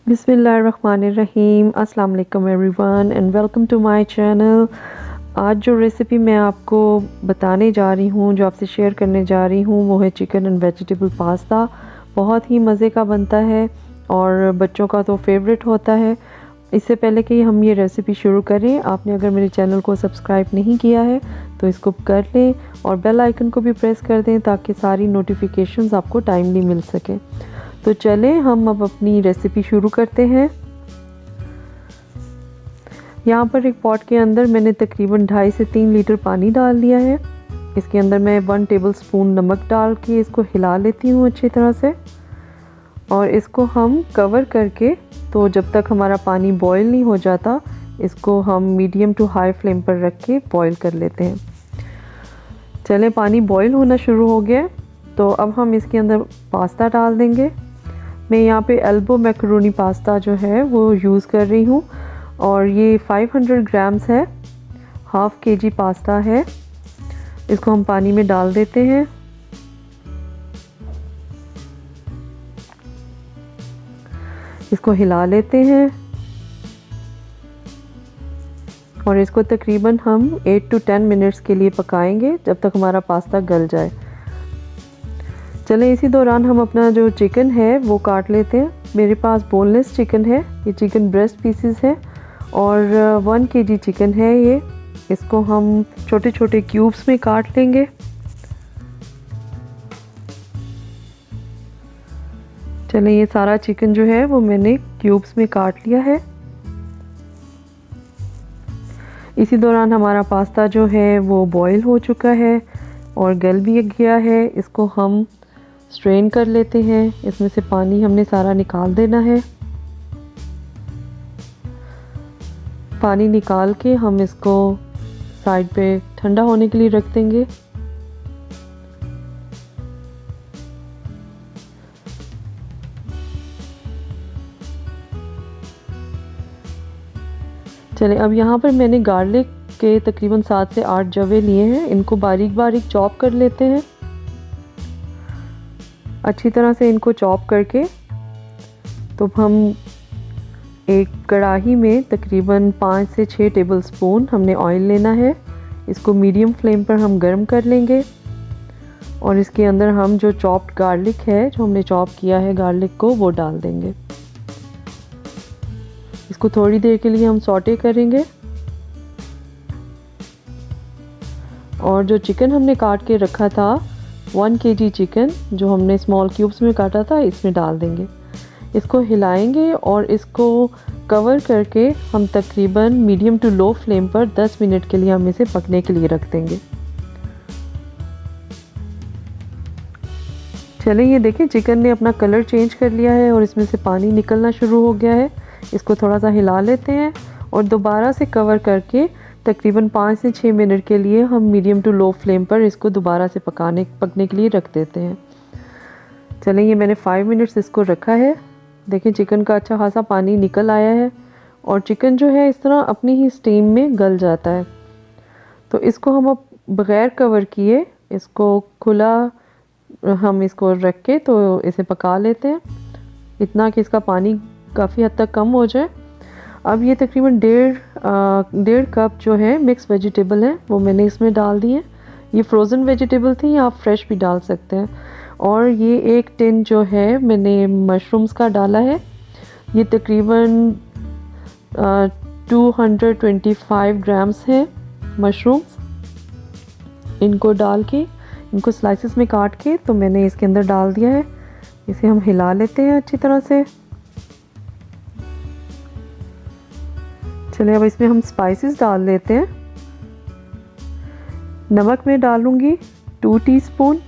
बिस्मिल्लाहिर्रहमानिर्रहीम। अस्सलाम वालेकुम everyone and welcome to my channel. आज जो रेसिपी मैं आपको बताने जा रही हूँ, जो आपसे शेयर करने जा रही हूँ, वो है चिकन एंड वेजिटेबल पास्ता। बहुत ही मज़े का बनता है और बच्चों का तो फेवरेट होता है। इससे पहले कि हम ये रेसिपी शुरू करें, आपने अगर मेरे चैनल को सब्सक्राइब नहीं किया है तो इसको कर लें और बेल आइकन को भी प्रेस कर दें ताकि सारी नोटिफिकेशंस आपको टाइमली मिल सके। तो चलें हम अब अपनी रेसिपी शुरू करते हैं। यहाँ पर एक पॉट के अंदर मैंने तकरीबन 2.5 से 3 लीटर पानी डाल दिया है। इसके अंदर मैं 1 टेबलस्पून नमक डाल के इसको हिला लेती हूँ अच्छी तरह से और इसको हम कवर करके, तो जब तक हमारा पानी बॉयल नहीं हो जाता, इसको हम मीडियम टू हाई फ्लेम पर रख के बॉयल कर लेते हैं। चलें, पानी बॉयल होना शुरू हो गया तो अब हम इसके अंदर पास्ता डाल देंगे। मैं यहाँ पे एल्बो मैकरोनी पास्ता जो है वो यूज़ कर रही हूँ और ये 500 ग्राम्स है, हाफ़ केजी पास्ता है। इसको हम पानी में डाल देते हैं। इसको हिला लेते हैं और इसको तकरीबन हम 8 to 10 मिनट्स के लिए पकाएंगे जब तक हमारा पास्ता गल जाए। चलें, इसी दौरान हम अपना जो चिकन है वो काट लेते हैं। मेरे पास बोनलेस चिकन है, ये चिकन ब्रेस्ट पीसेस है और 1 केजी चिकन है ये। इसको हम छोटे छोटे क्यूब्स में काट लेंगे। चलें, ये सारा चिकन जो है वो मैंने क्यूब्स में काट लिया है। इसी दौरान हमारा पास्ता जो है वो बॉईल हो चुका है और गल भी गया है। इसको हम स्ट्रेन कर लेते हैं। इसमें से पानी हमने सारा निकाल देना है। पानी निकाल के हम इसको साइड पे ठंडा होने के लिए रख देंगे। चलें, अब यहाँ पर मैंने गार्लिक के तकरीबन 7 से 8 जवे लिए हैं। इनको बारीक बारीक चॉप कर लेते हैं। अच्छी तरह से इनको चॉप करके तो हम एक कढ़ाई में तकरीबन 5 से 6 टेबलस्पून हमने ऑयल लेना है। इसको मीडियम फ्लेम पर हम गर्म कर लेंगे और इसके अंदर हम जो चॉप्ड गार्लिक है, जो हमने चॉप किया है गार्लिक को, वो डाल देंगे। इसको थोड़ी देर के लिए हम सौटे करेंगे और जो चिकन हमने काट के रखा था, 1 केजी चिकन जो हमने स्मॉल क्यूब्स में काटा था, इसमें डाल देंगे। इसको हिलाएंगे और इसको कवर करके हम तकरीबन मीडियम टू लो फ्लेम पर 10 मिनट के लिए हम इसे पकने के लिए रख देंगे। चलें, ये देखें चिकन ने अपना कलर चेंज कर लिया है और इसमें से पानी निकलना शुरू हो गया है। इसको थोड़ा सा हिला लेते हैं और दोबारा से कवर करके तकरीबन 5 से 6 मिनट के लिए हम मीडियम टू लो फ्लेम पर इसको दोबारा से पकने के लिए रख देते हैं। चलें, ये मैंने 5 मिनट्स इसको रखा है। देखें चिकन का अच्छा खासा पानी निकल आया है और चिकन जो है इस तरह अपनी ही स्टीम में गल जाता है। तो इसको हम अब बग़ैर कवर किए, इसको खुला हम इसको रख के तो इसे पका लेते हैं, इतना कि इसका पानी काफ़ी हद तक कम हो जाए। अब ये तकरीबन डेढ़ कप जो है मिक्स वेजिटेबल है वो मैंने इसमें डाल दिए। ये फ्रोज़न वेजिटेबल थी, आप फ्रेश भी डाल सकते हैं। और ये 1 टिन जो है मैंने मशरूम्स का डाला है। ये तकरीबन 225 ग्राम्स है मशरूम्स। इनको डाल के, इनको स्लाइसेस में काट के तो मैंने इसके अंदर डाल दिया है। इसे हम हिला लेते हैं अच्छी तरह से। चलिए, अब इसमें हम स्पाइसेस डाल लेते हैं। नमक में डालूंगी 2 टीस्पून,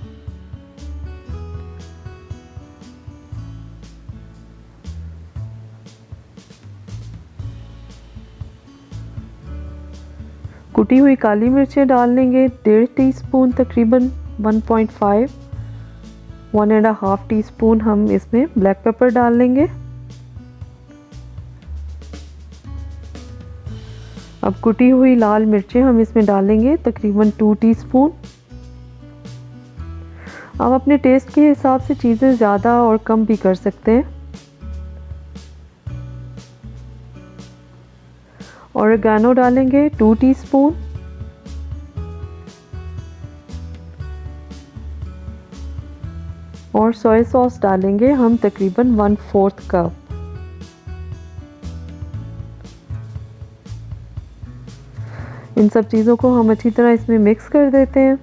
कुटी हुई काली मिर्चें डाल लेंगे 1.5 टीस्पून, तकरीबन 1.5 1.5 टीस्पून हम इसमें ब्लैक पेपर डाल लेंगे। अब कुटी हुई लाल मिर्चें हम इसमें डालेंगे तकरीबन 2 टीस्पून। आप अपने टेस्ट के हिसाब से चीज़ें ज़्यादा और कम भी कर सकते हैं। ओरिगानो डालेंगे 2 टीस्पून, और सोया सॉस डालेंगे हम तकरीबन 1/4 कप। इन सब चीज़ों को हम अच्छी तरह इसमें मिक्स कर देते हैं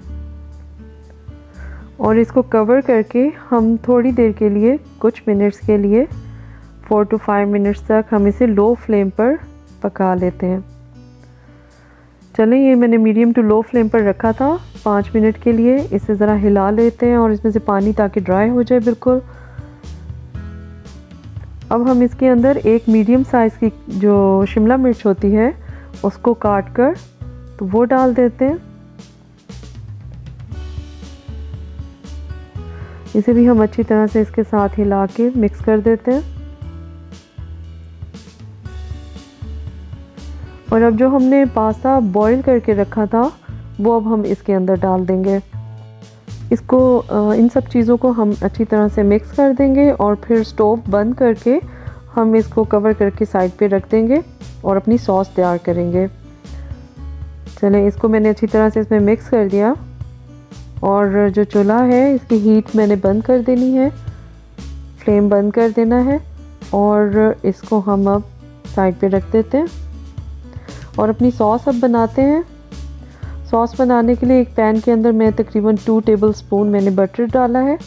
और इसको कवर करके हम थोड़ी देर के लिए, कुछ मिनट्स के लिए 4 to 5 मिनट्स तक हम इसे लो फ्लेम पर पका लेते हैं। चलें, ये मैंने मीडियम टू लो फ्लेम पर रखा था 5 मिनट के लिए। इसे ज़रा हिला लेते हैं और इसमें से पानी ताकि ड्राई हो जाए बिल्कुल। अब हम इसके अंदर एक मीडियम साइज़ की जो शिमला मिर्च होती है उसको काट कर तो वो डाल देते हैं। इसे भी हम अच्छी तरह से इसके साथ हिला के मिक्स कर देते हैं। और अब जो हमने पास्ता बॉईल करके रखा था वो अब हम इसके अंदर डाल देंगे। इसको इन सब चीज़ों को हम अच्छी तरह से मिक्स कर देंगे और फिर स्टोव बंद करके हम इसको कवर करके साइड पे रख देंगे और अपनी सॉस तैयार करेंगे। चलें, इसको मैंने अच्छी तरह से इसमें मिक्स कर दिया और जो चूल्हा है इसकी हीट मैंने बंद कर देनी है, फ्लेम बंद कर देना है और इसको हम अब साइड पे रख देते हैं और अपनी सॉस अब बनाते हैं। सॉस बनाने के लिए एक पैन के अंदर मैं तकरीबन 2 टेबलस्पून मैंने बटर डाला है।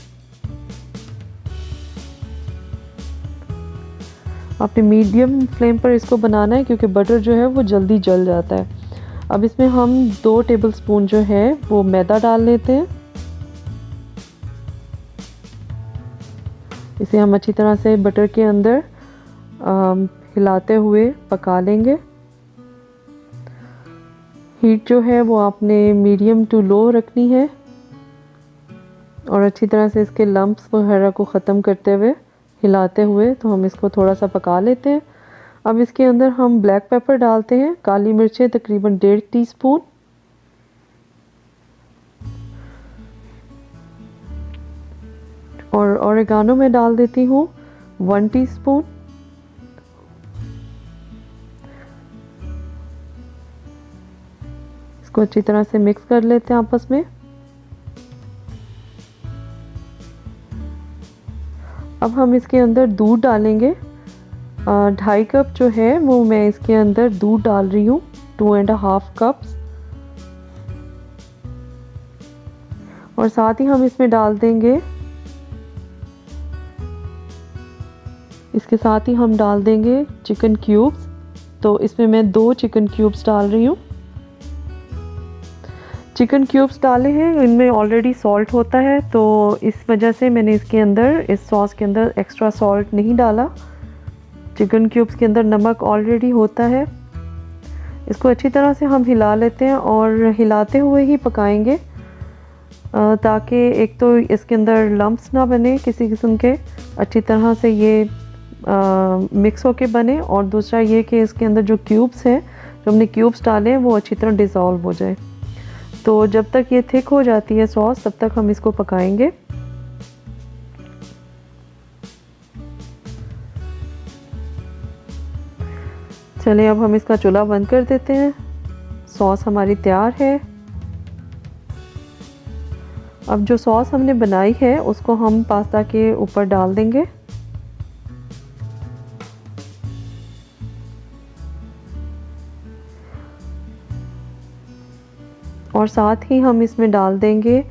आपने मीडियम फ्लेम पर इसको बनाना है क्योंकि बटर जो है वो जल्दी जल जाता है। अब इसमें हम 2 टेबलस्पून जो है वो मैदा डाल लेते हैं। इसे हम अच्छी तरह से बटर के अंदर हिलाते हुए पका लेंगे। हीट जो है वो आपने मीडियम टू लो रखनी है और अच्छी तरह से इसके लम्प्स वगैरह को ख़त्म करते हुए, हिलाते हुए तो हम इसको थोड़ा सा पका लेते हैं। अब इसके अंदर हम ब्लैक पेपर डालते हैं, काली मिर्चें तकरीबन 1.5 टीस्पून, और ओरिगानो में डाल देती हूँ 1 टीस्पून। इसको अच्छी तरह से मिक्स कर लेते हैं आपस में। अब हम इसके अंदर दूध डालेंगे। 2.5 कप जो है वो मैं इसके अंदर दूध डाल रही हूँ, 2.5 कप्स। और साथ ही हम इसमें डाल देंगे, इसके साथ ही हम डाल देंगे चिकन क्यूब्स। तो इसमें मैं 2 चिकन क्यूब्स डाल रही हूँ। चिकन क्यूब्स डाले हैं, इनमें ऑलरेडी सॉल्ट होता है तो इस वजह से मैंने इसके अंदर, इस सॉस के अंदर एक्स्ट्रा सॉल्ट नहीं डाला। चिकन क्यूब्स के अंदर नमक ऑलरेडी होता है। इसको अच्छी तरह से हम हिला लेते हैं और हिलाते हुए ही पकाएंगे ताकि एक तो इसके अंदर लम्प्स ना बने किसी किस्म के, अच्छी तरह से ये मिक्स होके बने, और दूसरा ये कि इसके अंदर जो क्यूब्स हैं, जो हमने क्यूब्स डाले हैं वो अच्छी तरह डिज़ोल्व हो जाए। तो जब तक ये थिक हो जाती है सॉस तब तक हम इसको पकाएंगे। चलिए, अब हम इसका चूल्हा बंद कर देते हैं। सॉस हमारी तैयार है। अब जो सॉस हमने बनाई है उसको हम पास्ता के ऊपर डाल देंगे। और साथ ही हम इसमें डाल देंगे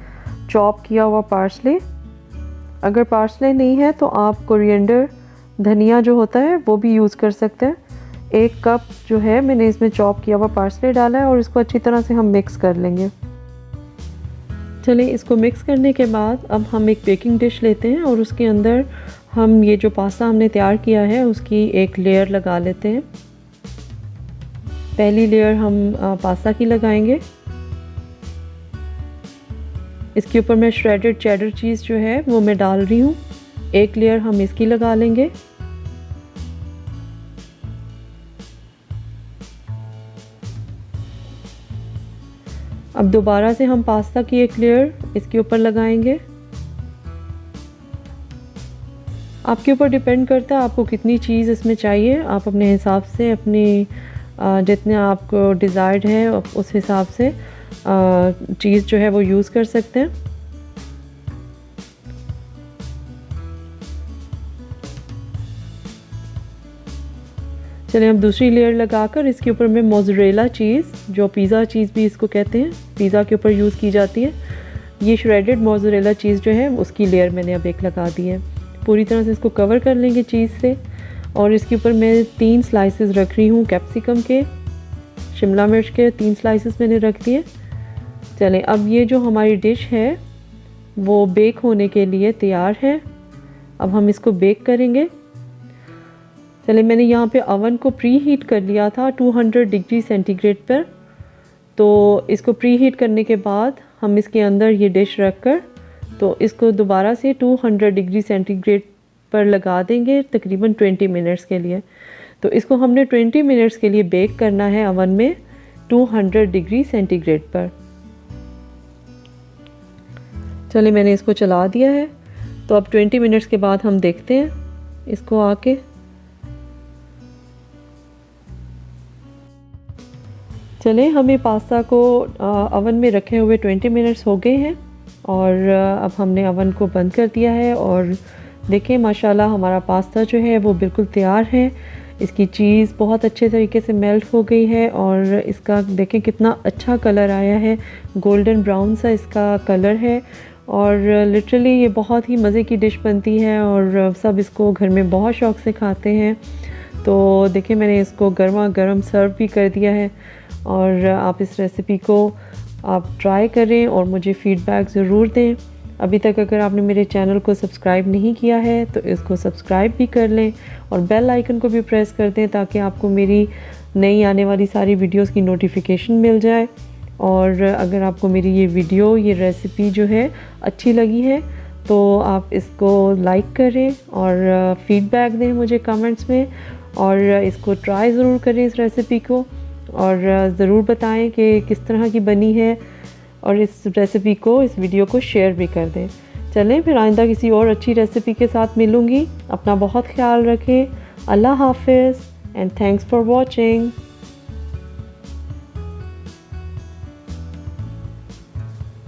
चॉप किया हुआ पार्सले। अगर पार्सले नहीं है तो आप कोरिएंडर, धनिया जो होता है वो भी यूज़ कर सकते हैं। 1 कप जो है मैंने इसमें चॉप किया हुआ पार्सले डाला है और इसको अच्छी तरह से हम मिक्स कर लेंगे। चलिए, इसको मिक्स करने के बाद अब हम एक बेकिंग डिश लेते हैं और उसके अंदर हम ये जो पास्ता हमने तैयार किया है उसकी एक लेयर लगा लेते हैं। पहली लेयर हम पास्ता की लगाएंगे। इसके ऊपर मैं श्रेडेड चेडर चीज़ जो है वो मैं डाल रही हूँ। एक लेयर हम इसकी लगा लेंगे। अब दोबारा से हम पास्ता की एक लेयर इसके ऊपर लगाएंगे। आपके ऊपर डिपेंड करता है आपको कितनी चीज़ इसमें चाहिए। आप अपने हिसाब से अपनी जितने आपको डिज़ायर्ड है उस हिसाब से चीज़ जो है वो यूज़ कर सकते हैं। चलिए अब दूसरी लेयर लगाकर इसके ऊपर मैं मोज़रेला चीज़, जो पिज़्ज़ा चीज़ भी इसको कहते हैं, पिज़्ज़ा के ऊपर यूज़ की जाती है, ये श्रेडेड मोज़रेला चीज़ जो है उसकी लेयर मैंने अब एक लगा दी है। पूरी तरह से इसको कवर कर लेंगे चीज़ से। और इसके ऊपर मैं 3 स्लाइसेस रख रही हूँ कैप्सिकम के, शिमला मिर्च के 3 स्लाइसेस मैंने रख दिए। चलें अब ये जो हमारी डिश है वो बेक होने के लिए तैयार है। अब हम इसको बेक करेंगे। चलिए मैंने यहाँ पे अवन को प्री हीट कर लिया था 200 डिग्री सेंटीग्रेड पर। तो इसको प्री हीट करने के बाद हम इसके अंदर ये डिश रख कर तो इसको दोबारा से 200 डिग्री सेंटीग्रेड पर लगा देंगे तकरीबन 20 मिनट्स के लिए। तो इसको हमने 20 मिनट्स के लिए बेक करना है अवन में 200 डिग्री सेंटीग्रेड पर। चलिए मैंने इसको चला दिया है। तो अब 20 मिनट्स के बाद हम देखते हैं इसको आके। चलें हमें पास्ता को अवन में रखे हुए 20 मिनट्स हो गए हैं और अब हमने अवन को बंद कर दिया है। और देखें माशाल्लाह हमारा पास्ता जो है वो बिल्कुल तैयार है। इसकी चीज़ बहुत अच्छे तरीके से मेल्ट हो गई है और इसका देखें कितना अच्छा कलर आया है, गोल्डन ब्राउन सा इसका कलर है। और लिटरली ये बहुत ही मज़े की डिश बनती है और सब इसको घर में बहुत शौक़ से खाते हैं। तो देखें मैंने इसको गर्मा गर्म सर्व भी कर दिया है। और आप इस रेसिपी को आप ट्राई करें और मुझे फ़ीडबैक ज़रूर दें। अभी तक अगर आपने मेरे चैनल को सब्सक्राइब नहीं किया है तो इसको सब्सक्राइब भी कर लें और बेल आइकन को भी प्रेस कर दें ताकि आपको मेरी नई आने वाली सारी वीडियोस की नोटिफिकेशन मिल जाए। और अगर आपको मेरी ये वीडियो, ये रेसिपी जो है अच्छी लगी है तो आप इसको लाइक करें और फ़ीडबैक दें मुझे कमेंट्स में और इसको ट्राई ज़रूर करें इस रेसिपी को और ज़रूर बताएं कि किस तरह की बनी है और इस रेसिपी को, इस वीडियो को शेयर भी कर दें। चलें फिर आइंदा किसी और अच्छी रेसिपी के साथ मिलूँगी। अपना बहुत ख्याल रखें। अल्लाह हाफ़िज़ एंड थैंक्स फॉर वॉचिंग।